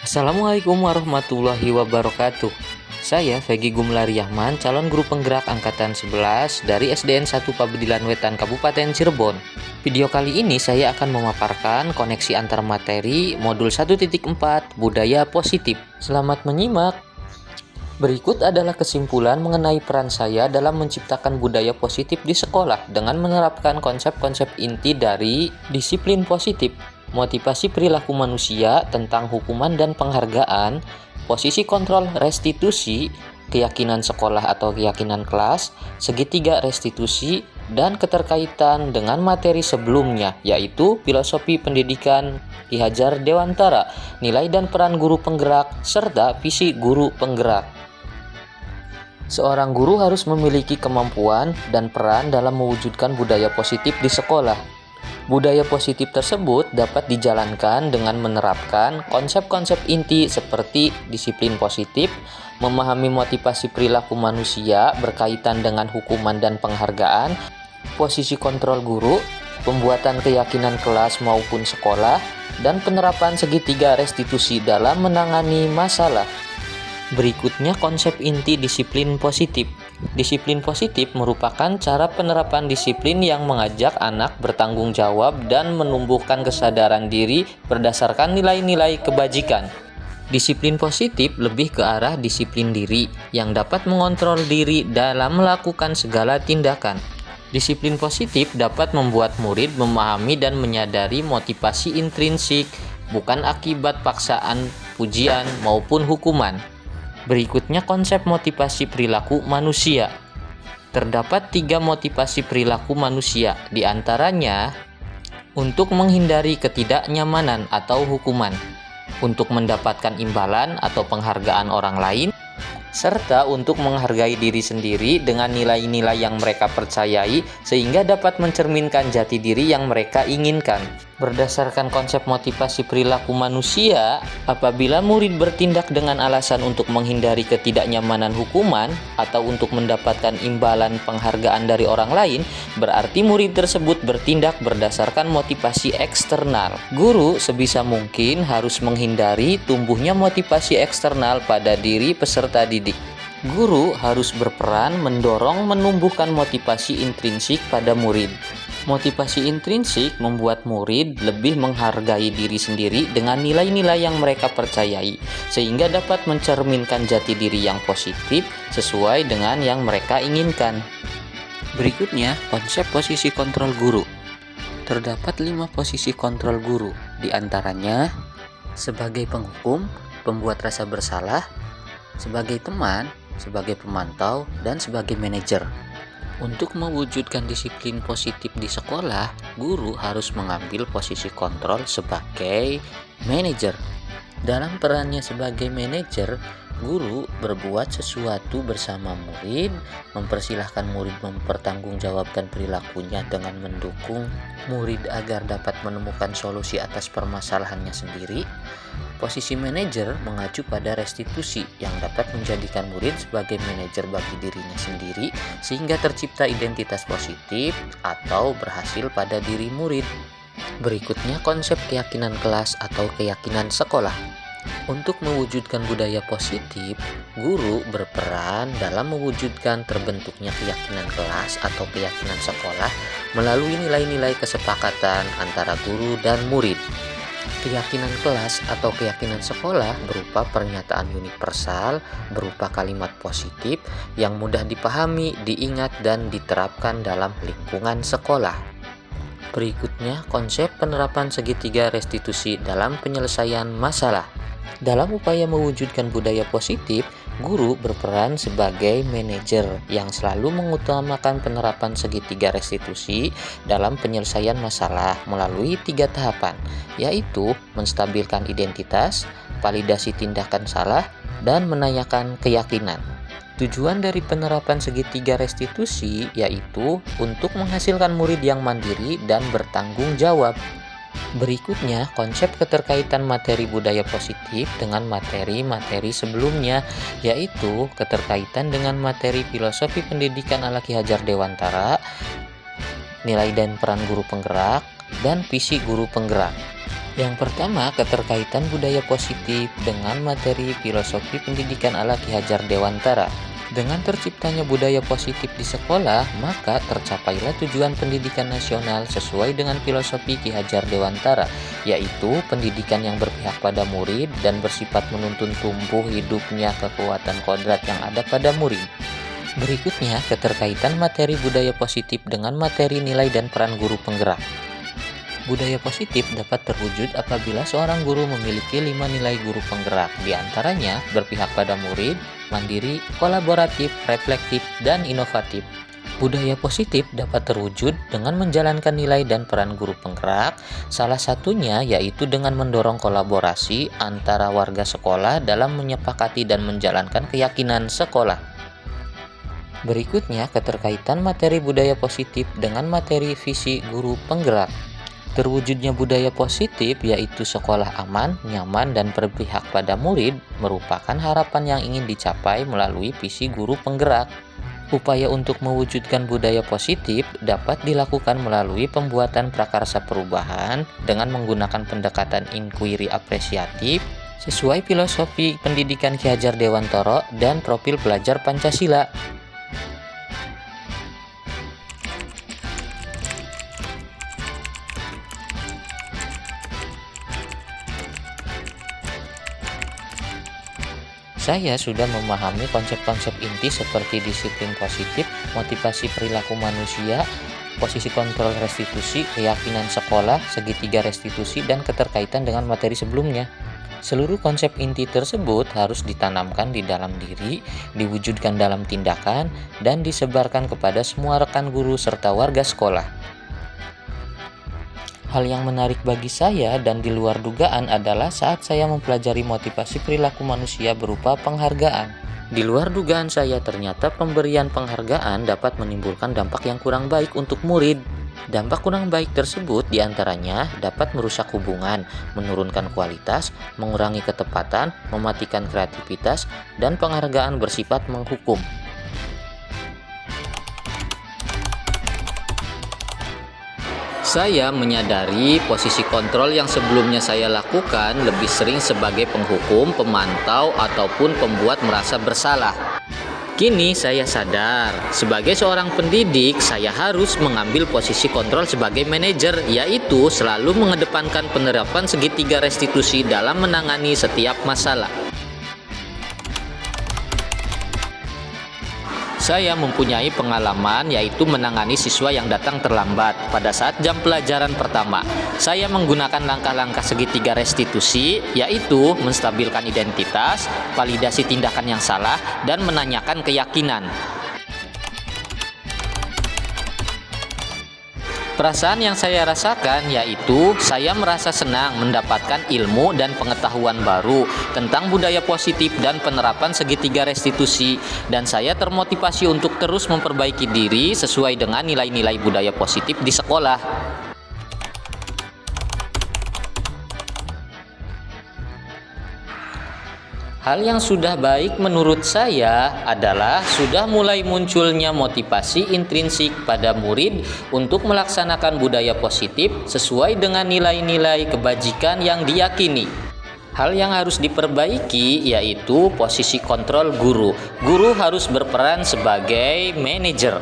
Assalamualaikum warahmatullahi wabarakatuh. Saya Vegi Gumlariahman, calon guru penggerak angkatan 11 dari SDN 1 Pabedilan Wetan Kabupaten Cirebon. Video kali ini saya akan memaparkan koneksi antar materi modul 1.4 Budaya Positif. Selamat menyimak. Berikut adalah kesimpulan mengenai peran saya dalam menciptakan budaya positif di sekolah dengan menerapkan konsep-konsep inti dari disiplin positif, motivasi perilaku manusia tentang hukuman dan penghargaan, posisi kontrol restitusi, keyakinan sekolah atau keyakinan kelas, segitiga restitusi, dan keterkaitan dengan materi sebelumnya, yaitu filosofi pendidikan Ki Hajar Dewantara, nilai dan peran guru penggerak, serta visi guru penggerak. Seorang guru harus memiliki kemampuan dan peran dalam mewujudkan budaya positif di sekolah. Budaya positif tersebut dapat dijalankan dengan menerapkan konsep-konsep inti seperti disiplin positif, memahami motivasi perilaku manusia berkaitan dengan hukuman dan penghargaan, posisi kontrol guru, pembuatan keyakinan kelas maupun sekolah, dan penerapan segitiga restitusi dalam menangani masalah. Berikutnya konsep inti disiplin positif. Disiplin positif merupakan cara penerapan disiplin yang mengajak anak bertanggung jawab dan menumbuhkan kesadaran diri berdasarkan nilai-nilai kebajikan. Disiplin positif lebih ke arah disiplin diri yang dapat mengontrol diri dalam melakukan segala tindakan. Disiplin positif dapat membuat murid memahami dan menyadari motivasi intrinsik, bukan akibat paksaan, pujian, maupun hukuman. Berikutnya konsep motivasi perilaku manusia. Terdapat 3 motivasi perilaku manusia, di antaranya untuk menghindari ketidaknyamanan atau hukuman, untuk mendapatkan imbalan atau penghargaan orang lain, serta untuk menghargai diri sendiri dengan nilai-nilai yang mereka percayai sehingga dapat mencerminkan jati diri yang mereka inginkan. Berdasarkan konsep motivasi perilaku manusia, apabila murid bertindak dengan alasan untuk menghindari ketidaknyamanan hukuman atau untuk mendapatkan imbalan penghargaan dari orang lain, berarti murid tersebut bertindak berdasarkan motivasi eksternal. Guru sebisa mungkin harus menghindari tumbuhnya motivasi eksternal pada diri peserta didik. Guru harus berperan mendorong menumbuhkan motivasi intrinsik pada murid. Motivasi intrinsik membuat murid lebih menghargai diri sendiri dengan nilai-nilai yang mereka percayai, sehingga dapat mencerminkan jati diri yang positif sesuai dengan yang mereka inginkan. Berikutnya, konsep posisi kontrol guru. Terdapat 5 posisi kontrol guru, di antaranya sebagai penghukum, pembuat rasa bersalah, sebagai teman, sebagai pemantau, dan sebagai manajer. Untuk mewujudkan disiplin positif di sekolah, guru harus mengambil posisi kontrol sebagai manajer. Dalam perannya sebagai manajer, guru berbuat sesuatu bersama murid, mempersilahkan murid mempertanggungjawabkan perilakunya dengan mendukung murid agar dapat menemukan solusi atas permasalahannya sendiri. Posisi manajer mengacu pada restitusi yang dapat menjadikan murid sebagai manajer bagi dirinya sendiri sehingga tercipta identitas positif atau berhasil pada diri murid. Berikutnya konsep keyakinan kelas atau keyakinan sekolah. Untuk mewujudkan budaya positif, guru berperan dalam mewujudkan terbentuknya keyakinan kelas atau keyakinan sekolah melalui nilai-nilai kesepakatan antara guru dan murid. Keyakinan kelas atau keyakinan sekolah berupa pernyataan universal berupa kalimat positif yang mudah dipahami, diingat, dan diterapkan dalam lingkungan sekolah. Berikutnya, konsep penerapan segitiga restitusi dalam penyelesaian masalah. Dalam upaya mewujudkan budaya positif, guru berperan sebagai manajer yang selalu mengutamakan penerapan segitiga restitusi dalam penyelesaian masalah melalui 3 tahapan, yaitu menstabilkan identitas, validasi tindakan salah, dan menanyakan keyakinan. Tujuan dari penerapan segitiga restitusi yaitu untuk menghasilkan murid yang mandiri dan bertanggung jawab. Berikutnya, konsep keterkaitan materi budaya positif dengan materi-materi sebelumnya, yaitu keterkaitan dengan materi filosofi pendidikan ala Ki Hajar Dewantara, nilai dan peran guru penggerak, dan visi guru penggerak. Yang pertama, keterkaitan budaya positif dengan materi filosofi pendidikan ala Ki Hajar Dewantara. Dengan terciptanya budaya positif di sekolah, maka tercapailah tujuan pendidikan nasional sesuai dengan filosofi Ki Hajar Dewantara, yaitu pendidikan yang berpihak pada murid dan bersifat menuntun tumbuh hidupnya kekuatan kodrat yang ada pada murid. Berikutnya, keterkaitan materi budaya positif dengan materi nilai dan peran guru penggerak. Budaya positif dapat terwujud apabila seorang guru memiliki 5 nilai guru penggerak, diantaranya berpihak pada murid, mandiri, kolaboratif, reflektif, dan inovatif. Budaya positif dapat terwujud dengan menjalankan nilai dan peran guru penggerak, salah satunya yaitu dengan mendorong kolaborasi antara warga sekolah dalam menyepakati dan menjalankan keyakinan sekolah. Berikutnya, keterkaitan materi budaya positif dengan materi visi guru penggerak. Terwujudnya budaya positif yaitu sekolah aman, nyaman, dan berpihak pada murid merupakan harapan yang ingin dicapai melalui visi guru penggerak. Upaya untuk mewujudkan budaya positif dapat dilakukan melalui pembuatan prakarsa perubahan dengan menggunakan pendekatan inquiry apresiatif sesuai filosofi pendidikan Ki Hajar Dewantara dan profil pelajar Pancasila. Saya sudah memahami konsep-konsep inti seperti disiplin positif, motivasi perilaku manusia, posisi kontrol restitusi, keyakinan sekolah, segitiga restitusi, dan keterkaitan dengan materi sebelumnya. Seluruh konsep inti tersebut harus ditanamkan di dalam diri, diwujudkan dalam tindakan, dan disebarkan kepada semua rekan guru serta warga sekolah. Hal yang menarik bagi saya dan di luar dugaan adalah saat saya mempelajari motivasi perilaku manusia berupa penghargaan. Di luar dugaan saya, ternyata pemberian penghargaan dapat menimbulkan dampak yang kurang baik untuk murid. Dampak kurang baik tersebut diantaranya dapat merusak hubungan, menurunkan kualitas, mengurangi ketepatan, mematikan kreativitas, dan penghargaan bersifat menghukum. Saya menyadari posisi kontrol yang sebelumnya saya lakukan lebih sering sebagai penghukum, pemantau, ataupun pembuat merasa bersalah. Kini saya sadar, sebagai seorang pendidik, saya harus mengambil posisi kontrol sebagai manajer, yaitu selalu mengedepankan penerapan segitiga restitusi dalam menangani setiap masalah. Saya mempunyai pengalaman yaitu menangani siswa yang datang terlambat pada saat jam pelajaran pertama. Saya menggunakan langkah-langkah segitiga restitusi, yaitu menstabilkan identitas, validasi tindakan yang salah, dan menanyakan keyakinan. Perasaan yang saya rasakan yaitu saya merasa senang mendapatkan ilmu dan pengetahuan baru tentang budaya positif dan penerapan segitiga restitusi, dan saya termotivasi untuk terus memperbaiki diri sesuai dengan nilai-nilai budaya positif di sekolah. Hal yang sudah baik menurut saya adalah sudah mulai munculnya motivasi intrinsik pada murid untuk melaksanakan budaya positif sesuai dengan nilai-nilai kebajikan yang diyakini. Hal yang harus diperbaiki yaitu posisi kontrol guru. Guru harus berperan sebagai manajer.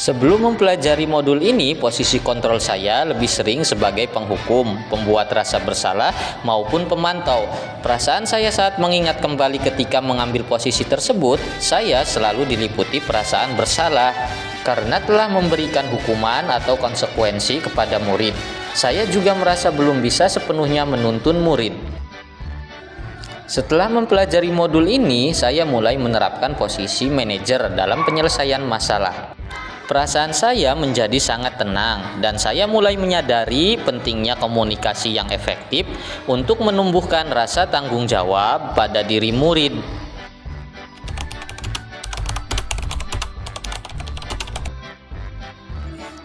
Sebelum mempelajari modul ini, posisi kontrol saya lebih sering sebagai penghukum, pembuat rasa bersalah, maupun pemantau. Perasaan saya saat mengingat kembali ketika mengambil posisi tersebut, saya selalu diliputi perasaan bersalah karena telah memberikan hukuman atau konsekuensi kepada murid. Saya juga merasa belum bisa sepenuhnya menuntun murid. Setelah mempelajari modul ini, saya mulai menerapkan posisi manajer dalam penyelesaian masalah. Perasaan saya menjadi sangat tenang dan saya mulai menyadari pentingnya komunikasi yang efektif untuk menumbuhkan rasa tanggung jawab pada diri murid.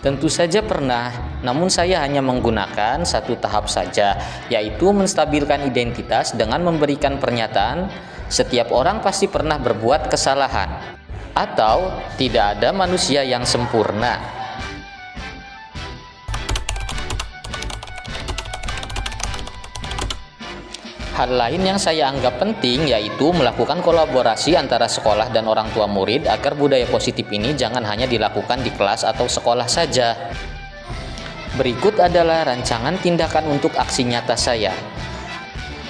Tentu saja pernah, namun saya hanya menggunakan satu tahap saja, yaitu menstabilkan identitas dengan memberikan pernyataan, Setiap orang pasti pernah berbuat kesalahan, atau tidak ada manusia yang sempurna. Hal lain yang saya anggap penting yaitu melakukan kolaborasi antara sekolah dan orang tua murid agar budaya positif ini jangan hanya dilakukan di kelas atau sekolah saja. Berikut adalah rancangan tindakan untuk aksi nyata saya.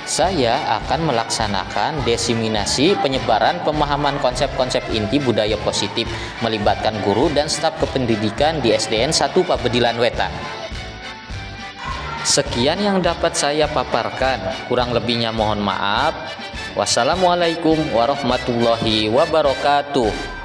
Saya akan melaksanakan diseminasi penyebaran pemahaman konsep-konsep inti budaya positif melibatkan guru dan staf kependidikan di SDN 1 Pabedilan Wetan. Sekian yang dapat saya paparkan, kurang lebihnya mohon maaf. Wassalamualaikum warahmatullahi wabarakatuh.